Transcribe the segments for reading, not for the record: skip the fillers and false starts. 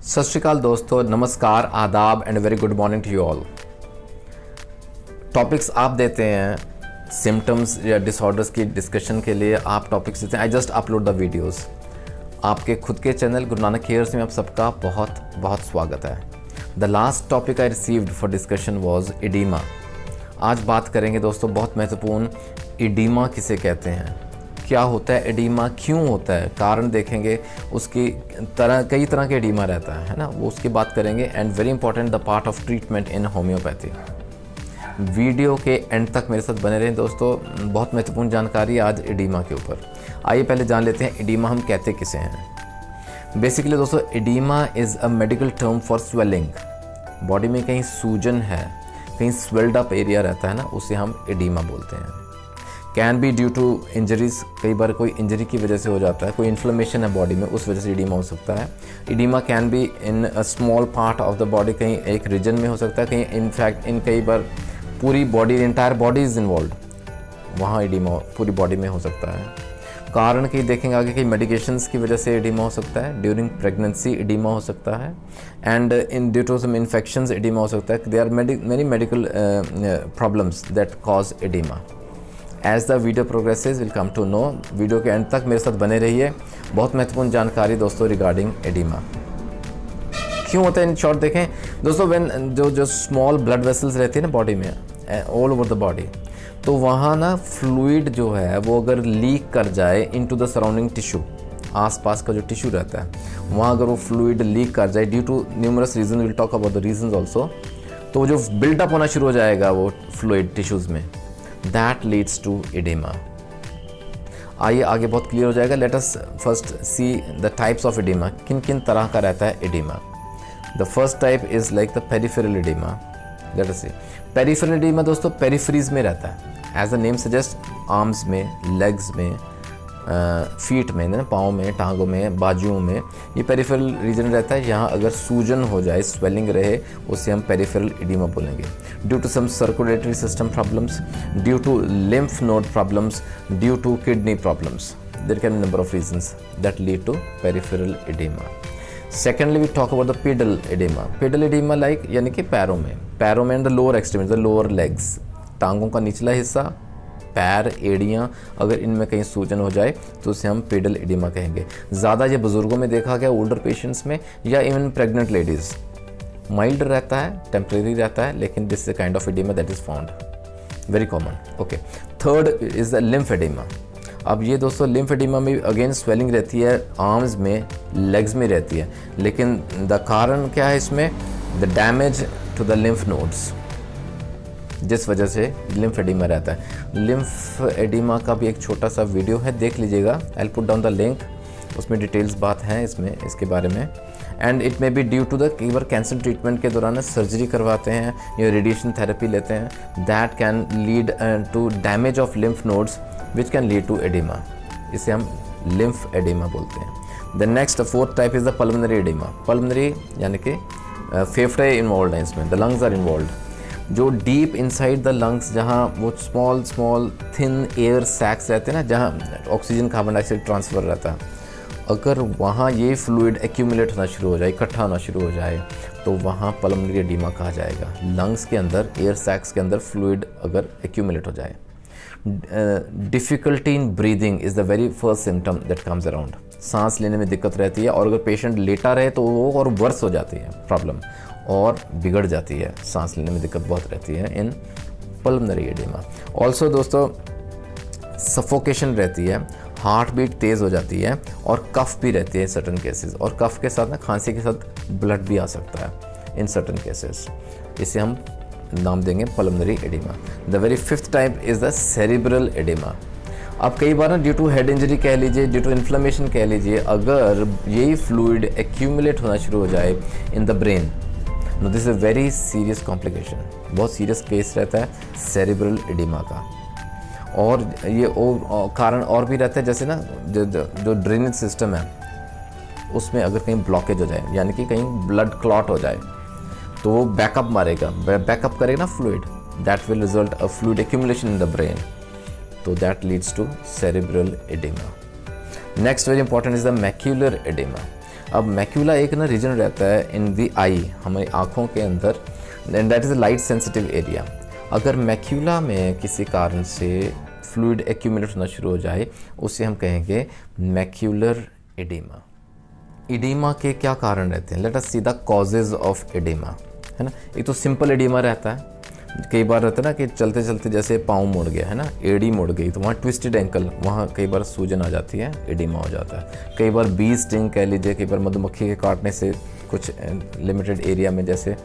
सत श्रीकाल दोस्तों, नमस्कार, आदाब and very good morning to you all. Topics आप देते हैं सिम्टम्स या डिसऑर्डर्स की डिस्कशन के लिए, आप टॉपिक्स देते हैं। I just upload the videos. आपके खुद के चैनल गुरु नानक केयर्स में आप सबका बहुत बहुत स्वागत है। The last topic I received for discussion was oedema. आज बात करेंगे दोस्तों बहुत महत्वपूर्ण, एडीमा किसे कहते हैं, क्या होता है एडीमा, क्यों होता है, कारण देखेंगे। उसकी कई तरह के एडीमा रहता है ना, वो उसकी बात करेंगे। And very important, the part of treatment in homeopathy. Video के एंड तक मेरे साथ बने रहें दोस्तों, बहुत महत्वपूर्ण जानकारी आज एडीमा के ऊपर। आइए पहले जान लेते हैं एडीमा हम कहते किसे हैं। बेसिकली दोस्तों, oedema is a medical term for swelling. Body में कहीं सूजन है, कहीं स्वेल्ड अप एरिया रहता है ना, उसे हम एडीमा बोलते हैं। Can be due to injuries, कई बार कोई इंजरी की वजह से हो जाता है, कोई इन्फ्लेमेशन है बॉडी में, उस वजह से एडीमा हो सकता है। Oedema can be in a small part of the body, कहीं एक रीजन में हो सकता है, कहीं इनफैक्ट कई बार पूरी body, entire body is involve, वहाँ एडीमा पूरी बॉडी में हो सकता है। कारण कहीं देखेंगे आगे, कई मेडिकेशंस की वजह से एडीमा हो सकता है। ड्यूरिंग प्रेगनेंसी एडीमा हो सकता है। And in due to some infections oedema हो सकता है। They are many medical problems that cause oedema. As the video progresses will come to know. Video के एंड तक मेरे साथ बने रहिए, बहुत महत्वपूर्ण जानकारी दोस्तों रिगार्डिंग एडीमा। क्यों होता है इन शॉर्ट देखें दोस्तों, व्हेन जो स्मॉल ब्लड वेसल्स रहती है ना बॉडी में, ऑल ओवर द बॉडी, तो वहाँ ना फ्लूइड जो है वो अगर लीक कर जाए इनटू द सराउंडिंग टिश्यू, आसपास का जो टिश्यू रहता है वहाँ अगर वो फ्लूइड लीक कर जाए due to numerous reason, will talk about the reasons also, तो वो जो बिल्डअप होना शुरू हो जाएगा वो फ्लूइड टिश्यूज़ में, दैट लीड्स टू एडिमा। आइए आगे बहुत क्लियर हो जाएगा। Let us first see the types of oedema, किन किन तरह का रहता है oedema. The first type is like the peripheral oedema. Let us see peripheral oedema दोस्तों पेरिफेरीज में रहता है, as the name suggest, arms में, लेग्स में, फीट में ना, पाँव में, टांगों में, बाजुओं में, ये पेरिफेरल रीजन रहता है। यहाँ अगर सूजन हो जाए, स्वेलिंग रहे, उसे हम पेरिफेरल एडिमा बोलेंगे। Due to some circulatory system problems, due to lymph node problems, due to kidney problems, there can be number of reasons that lead to peripheral oedema. Secondly we talk about the pedal oedema. Pedal oedema like यानी कि पैरों में and the lower extremity, the lower legs, टांगों का निचला हिस्सा, पैर, एड़ियाँ, अगर इनमें कहीं सूजन हो जाए तो उसे हम पेडल एडिमा कहेंगे। ज़्यादा ये बुज़ुर्गों में देखा गया, ओल्डर पेशेंट्स में, या इवन प्रेग्नेंट लेडीज़। माइल्ड रहता है, टेम्परेरी रहता है, लेकिन this is kind of oedema that is found, very common. Okay, third is the lymph oedema. अब ये दोस्तों लिम्फ एडिमा में अगेन स्वेलिंग रहती है, आर्म्स में, लेग्स में रहती है, लेकिन द कारण क्या है इसमें, the damage to the lymph nodes, जिस वजह से लिम्फ एडिमा रहता है। लिम्फ एडिमा का भी एक छोटा सा वीडियो है, देख लीजिएगा, I put down the link, उसमें डिटेल्स बात है इसमें, इसके बारे में। And it may be due to the, कई बार कैंसर ट्रीटमेंट के दौरान सर्जरी करवाते हैं या रेडिएशन थेरेपी लेते हैं, that can lead to damage of lymph nodes which can lead to oedema, इसे हम लिम्फ एडिमा बोलते हैं। The next fourth type is the pulmonary oedema. Pulmonary यानी कि फेफड़े इन्वॉल्व हैं इसमें, द लंग्स आर इन्वॉल्व, जो डीप इनसाइड द लंग्स, जहाँ वो स्मॉल थिन एयर सैक्स रहते हैं ना, जहाँ ऑक्सीजन कार्बन डाइऑक्साइड ट्रांसफ़र रहता है, अगर वहाँ ये फ्लूइड एक्यूमुलेट होना शुरू हो जाए, इकट्ठा होना शुरू हो जाए, तो वहाँ पल्मोनरी एडिमा कहा जाएगा। लंग्स के अंदर, एयर सैक्स के अंदर फ्लूइड अगर एक्यूमुलेट हो जाए। Difficulty in breathing is the very first symptom that comes around. सांस लेने में दिक्कत रहती है, और अगर पेशेंट लेटा रहे तो वो और वर्स हो जाती है प्रॉब्लम, और बिगड़ जाती है, सांस लेने में दिक्कत बहुत रहती है इन पल्मोनरी एडिमा। ऑल्सो दोस्तों सफोकेशन रहती है, हार्ट बीट तेज़ हो जाती है, और कफ भी रहती है इन सर्टन केसेस, और कफ के साथ ना खांसी के साथ ब्लड भी आ सकता है इन सर्टन केसेस, इसे हम नाम देंगे pulmonary oedema. The very fifth type is the cerebral oedema. अब कई बार ना ड्यू टू हेड इंजरी कह लीजिए, ड्यू टू इन्फ्लेमेशन कह लीजिए, अगर यही फ्लूइड एक्यूमुलेट होना शुरू हो जाए in the brain, no this is a very serious complication, बहुत सीरियस केस रहता है सेरिब्रल एडिमा का। और ये कारण और भी रहता है, जैसे ना जो ड्रेनेज सिस्टम है उसमें अगर कहीं ब्लॉकेज हो जाए, यानी कि कहीं ब्लड क्लॉट हो जाए, तो वो बैकअप मारेगा, बैकअप करेगा ना fluid, that will result a fluid accumulation in the brain, तो that leads to cerebral oedema. Next very important is the macular oedema. अब मैक्यूला एक ना रीजन रहता है इन दी आई, हमारी आँखों के अंदर, and that is a light sensitive area. अगर मैक्यूला में किसी कारण से फ्लूइड एक्यूमुलेट होना शुरू हो जाए, उसे हम कहेंगे मैक्यूलर एडिमा। एडिमा के क्या कारण रहते हैं? Late us see the causes of oedema, है ना। एक तो सिंपल एडिमा रहता है, कई बार रहता है ना कि चलते चलते जैसे पाँव मुड़ गया, है ना, एड़ी मुड़ गई, तो वहाँ ट्विस्टेड एंकल, वहाँ कई बार सूजन आ जाती है, एडिमा हो जाता है। कई बार बी स्टिंग कह लीजिए, कई बार मधुमक्खी के काटने से कुछ लिमिटेड एरिया में जैसे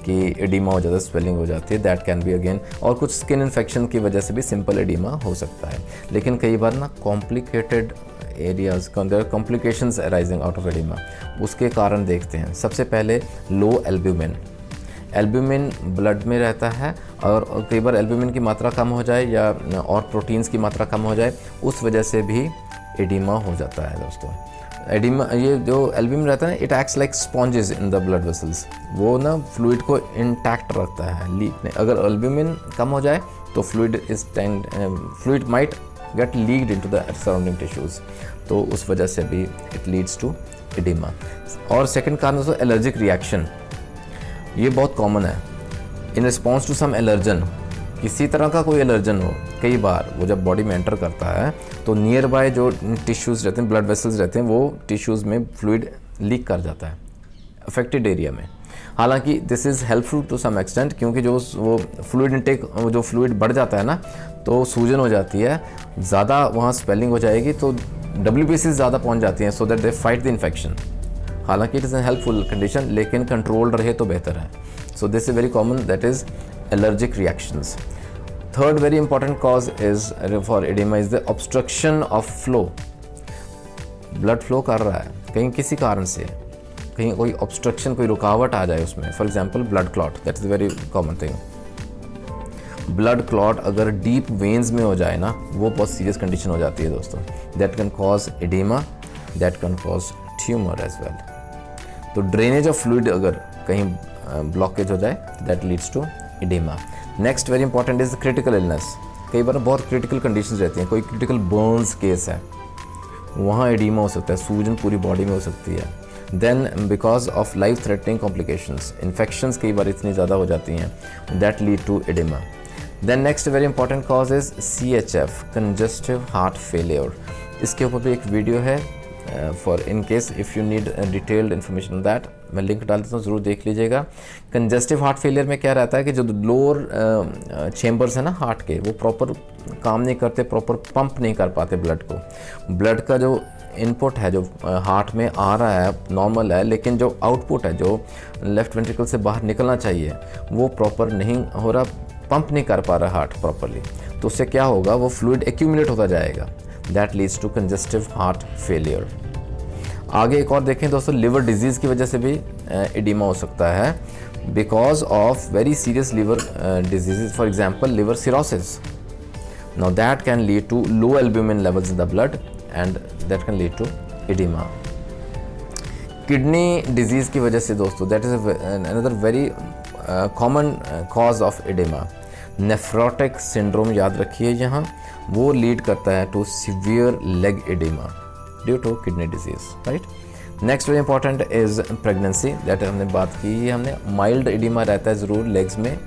कि एडिमा हो जाता है, स्वेलिंग हो जाती है, दैट कैन बी अगेन। और कुछ स्किन इन्फेक्शन की वजह से भी सिंपल एडिमा हो सकता है। लेकिन कई बार ना complicated areas, complications arising out of oedema, उसके कारण देखते हैं। सबसे पहले लो एल्ब्यूमिन। एल्ब्यूमिन ब्लड में रहता है और कई बार एल्ब्यूमिन की मात्रा कम हो जाए या और प्रोटीन्स की मात्रा कम हो जाए, उस वजह से भी एडिमा हो जाता है दोस्तों। एडिमा, ये जो एल्ब्यूमिन रहता है, it acts like sponges in the blood vessels, वो ना फ्लूइड को इंटैक्ट रखता है, लीक नहीं। अगर एल्ब्यूमिन कम हो जाए तो fluid might get leaked into the surrounding tissues, तो उस वजह से भी इट लीड्स टू एडिमा। और सेकंड कारण दोस्तों एलर्जिक रिएक्शन, ये बहुत कॉमन है। In response to some allergen, किसी तरह का कोई एलर्जन हो, कई बार वो जब बॉडी में एंटर करता है तो नियर बाय जो टिश्यूज़ रहते हैं, ब्लड वेसल्स रहते हैं, वो टिश्यूज़ में फ्लूइड लीक कर जाता है अफेक्टेड एरिया में। हालांकि this is helpful to some extent, क्योंकि जो वो फ्लूइड इंटेक, जो फ्लूइड बढ़ जाता है ना, तो सूजन हो जाती है, ज़्यादा वहाँ स्वेलिंग हो जाएगी, तो WBC ज़्यादा पहुँच जाती हैं, so that they fight the infection. हालांकि it is an helpful condition, लेकिन कंट्रोल रहे तो बेहतर है। So this is very common, that is allergic reactions. Third very important cause is for oedema is the obstruction of flow. Blood flow कर रहा है, कहीं किसी कारण से कहीं कोई ऑब्स्ट्रक्शन, कोई रुकावट आ जाए उसमें, for example blood clot, that is very common thing. Blood clot अगर डीप वेन्स में हो जाए ना, वो बहुत सीरियस कंडीशन हो जाती है दोस्तों। That can cause oedema, that can cause tumour as well. तो ड्रेनेज ऑफ फ्लूइड अगर कहीं ब्लॉकेज हो जाए, that leads to oedema. Next very important is critical illness. कई बार बहुत क्रिटिकल कंडीशंस रहती हैं, कोई क्रिटिकल बर्न्स केस है, वहाँ एडिमा हो सकता है, सूजन पूरी बॉडी में हो सकती है। Then because of life threatening complications, infections कई बार इतनी ज़्यादा हो जाती हैं, that lead to oedema. Then next very important cause is CHF, congestive heart failure. इसके ऊपर भी एक वीडियो है, for in case if you need detailed information that, मैं लिंक डाल देता हूँ, ज़रूर देख लीजिएगा। कंजस्टिव हार्ट फेलियर में क्या रहता है कि जो लोअर चेम्बर्स हैं ना हार्ट के, वो प्रॉपर काम नहीं करते, प्रॉपर पंप नहीं कर पाते ब्लड को। ब्लड का जो इनपुट है जो हार्ट में आ रहा है नॉर्मल है, लेकिन जो आउटपुट है जो लेफ्ट वेंट्रिकल से बाहर निकलना चाहिए, वो प्रॉपर नहीं हो रहा, पंप नहीं कर पा रहा हार्ट प्रॉपरली। तो उससे क्या होगा, वो फ्लूइड एक्यूमुलेट होता जाएगा, that leads to congestive heart failure. आगे एक और देखें दोस्तों, लिवर डिजीज़ की वजह से भी एडिमा हो सकता है, because of very serious liver disease, for example liver cirrhosis. Now that can lead to low albumin levels in the blood and that can lead to oedema. Kidney disease की वजह से दोस्तों, that is another very common cause of oedema. Nephrotic syndrome याद रखिए यहाँ, वो lead करता है to severe leg oedema due to kidney disease, right. Next very important is pregnancy, that हमने बात की, हमने माइल्ड एडिमा रहता है ज़रूर लेग्स में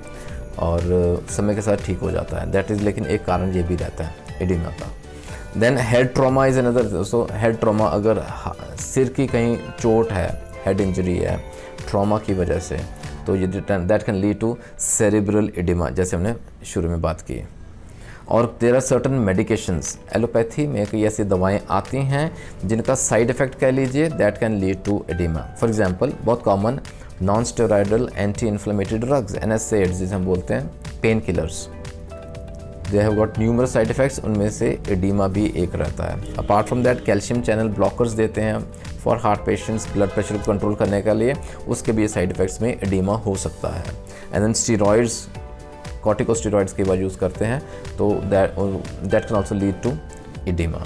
और समय के साथ ठीक हो जाता है, दैट इज़, लेकिन एक कारण ये भी रहता है एडिमा का। Then head trauma is another. So head trauma, अगर सिर की कहीं चोट है, हेड इंजरी है ट्रॉमा की वजह से, तो ये that can lead to cerebral oedema, जैसे हमने शुरू में बात की। और there are certain medications, allopathy में कई ऐसी दवाएं आती हैं जिनका साइड इफ़ेक्ट कह लीजिए, that can lead to oedema. For example बहुत common non steroidal anti inflammatory drugs, NSAIDs जिसे हम बोलते हैं, pain killers, they have got numerous side effects, उनमें से एडिमा भी एक रहता है। Apart from that calcium channel blockers देते हैं for heart patients, blood pressure को कंट्रोल करने के लिए, उसके भी साइड इफ़ेक्ट्स में एडिमा हो सकता है। एंड देन स्टीरॉयड्स, कॉर्टिकोस्टेरॉइड्स के बाद यूज़ करते हैं, तो that can also lead to oedema.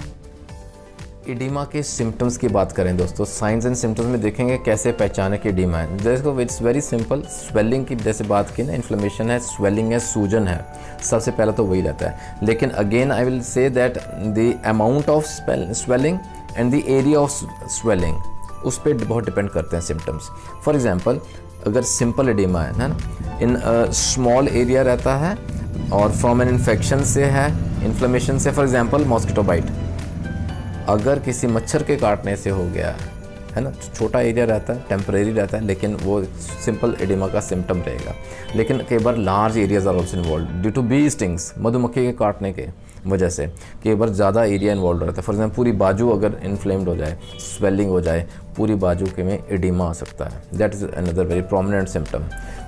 Oedema के सिम्टम्स की बात करें दोस्तों, साइंस एंड सिम्टम्स में देखेंगे कैसे पहचाने कि एडिमा है। जैसे इट्स वेरी सिंपल, स्वेलिंग की जैसे बात की ना, इन्फ्लेमेशन है, स्वेलिंग है, सूजन है, सबसे पहला तो वही रहता है। लेकिन again I will say that the amount of swelling and the area of swelling उस पर बहुत डिपेंड करते हैं सिम्टम्स। फॉर एग्जांपल अगर सिंपल एडिमा है ना, इन स्मॉल एरिया रहता है और फ्रॉम एन इन्फेक्शन से है, इन्फ्लेमेशन से, फॉर एग्जांपल मॉस्किटो बाइट, अगर किसी मच्छर के काटने से हो गया है ना, छोटा एरिया रहता है, टेम्परेरी रहता है, लेकिन वो सिंपल एडिमा का सिम्टम रहेगा। लेकिन कई बार large areas are also involve due to bee stings, मधुमक्खी के काटने के वजह से कई बार ज़्यादा एरिया इन्वॉल्व रहता है। फॉर एग्जाम्पल पूरी बाजू अगर इन्फ्लेम्ड हो जाए, स्वेलिंग हो जाए, पूरी बाजू के में एडिमा आ सकता है। That is another very prominent symptom.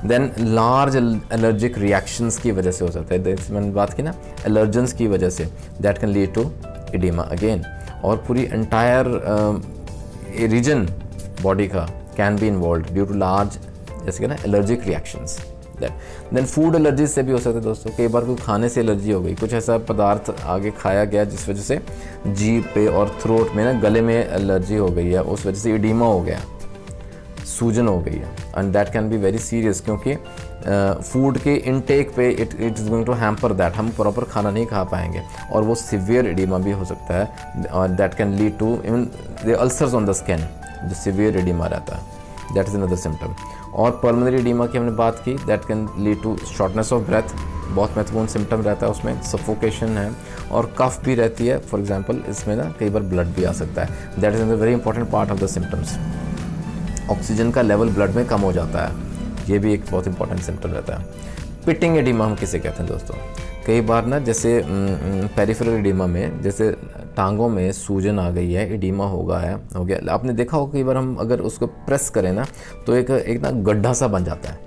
Then large allergic reactions की वजह से हो सकता है, जैसे मैंने बात की ना, एलर्जेंस की वजह से, that can lead to oedema again. और पूरी एंटायर रीजन बॉडी का can be involve due to large, जैसे कि ना, allergic reactions. Then food allergy से भी हो सकता है दोस्तों। कई बार कोई खाने से एलर्जी हो गई, कुछ ऐसा पदार्थ आगे खाया गया जिस वजह से जीभ पे और थ्रोट में ना, गले में एलर्जी हो गई है, उस वजह से एडिमा हो गया, सूजन हो गई है, and that can be very serious, क्योंकि फूड के इनटेक पे it is going to hamper that, हम प्रॉपर खाना नहीं खा पाएंगे और वो सीवियर एडिमा भी हो सकता है, और that can lead to even the ulcers on the skin, जो सीवियर एडिमा रहता है, दैट इज़ अनदर सिम्टम। और पल्मोनरी एडिमा की हमने बात की, that can lead to shortness of breath, बहुत महत्वपूर्ण सिम्टम रहता है उसमें, सफोकेशन है और कफ भी रहती है। फॉर एग्जांपल इसमें ना कई बार ब्लड भी आ सकता है, that is another very important part of the symptoms. Oxygen का लेवल ब्लड में कम हो जाता है, ये भी एक बहुत इंपॉर्टेंट सिम्टम रहता है। पिटिंग एडिमा हम किसे कहते हैं दोस्तों? कई बार ना, जैसे पेरिफेरल एडिमा में, जैसे टांगों में सूजन आ गई है, एडिमा हो गया, आपने देखा होगा कई बार हम अगर उसको प्रेस करें ना, तो एक ना गड्ढा सा बन जाता है।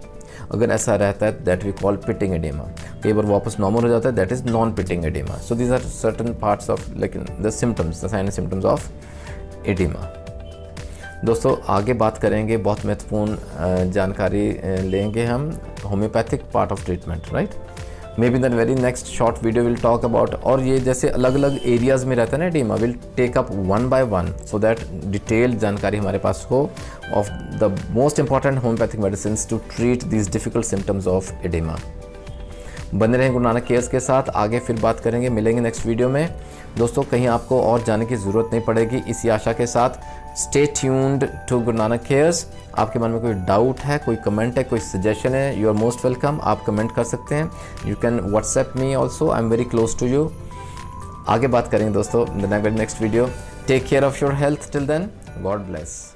अगर ऐसा रहता है, that we call pitting oedema. कई बार वापस नॉर्मल हो जाता है, that is non pitting oedema. So these are certain parts of लेकिन the symptoms, the sign and symptoms of oedema. दोस्तों आगे बात करेंगे, बहुत महत्वपूर्ण जानकारी लेंगे हम, homeopathic part of treatment, right. Maybe then very next short video will talk about, और ये जैसे अलग अलग एरियाज़ में रहता है ना oedema, will take up one by one so that detail जानकारी हमारे पास हो of the most important homeopathic medicine to treat these difficult symptoms of oedema. बने रहें गुरु नानक केयर्स के साथ, आगे फिर बात करेंगे, मिलेंगे नेक्स्ट वीडियो में। दोस्तों कहीं आपको और जाने की ज़रूरत नहीं पड़ेगी, इसी आशा के साथ stay tuned to Guru Nanak cares. आपके मन में कोई डाउट है, कोई कमेंट है, कोई सजेशन है, यू आर मोस्ट वेलकम, आप कमेंट कर सकते हैं। You can WhatsApp me also, I am very close to you. आगे बात करेंगे दोस्तों next video. Take care of your health, till then God bless.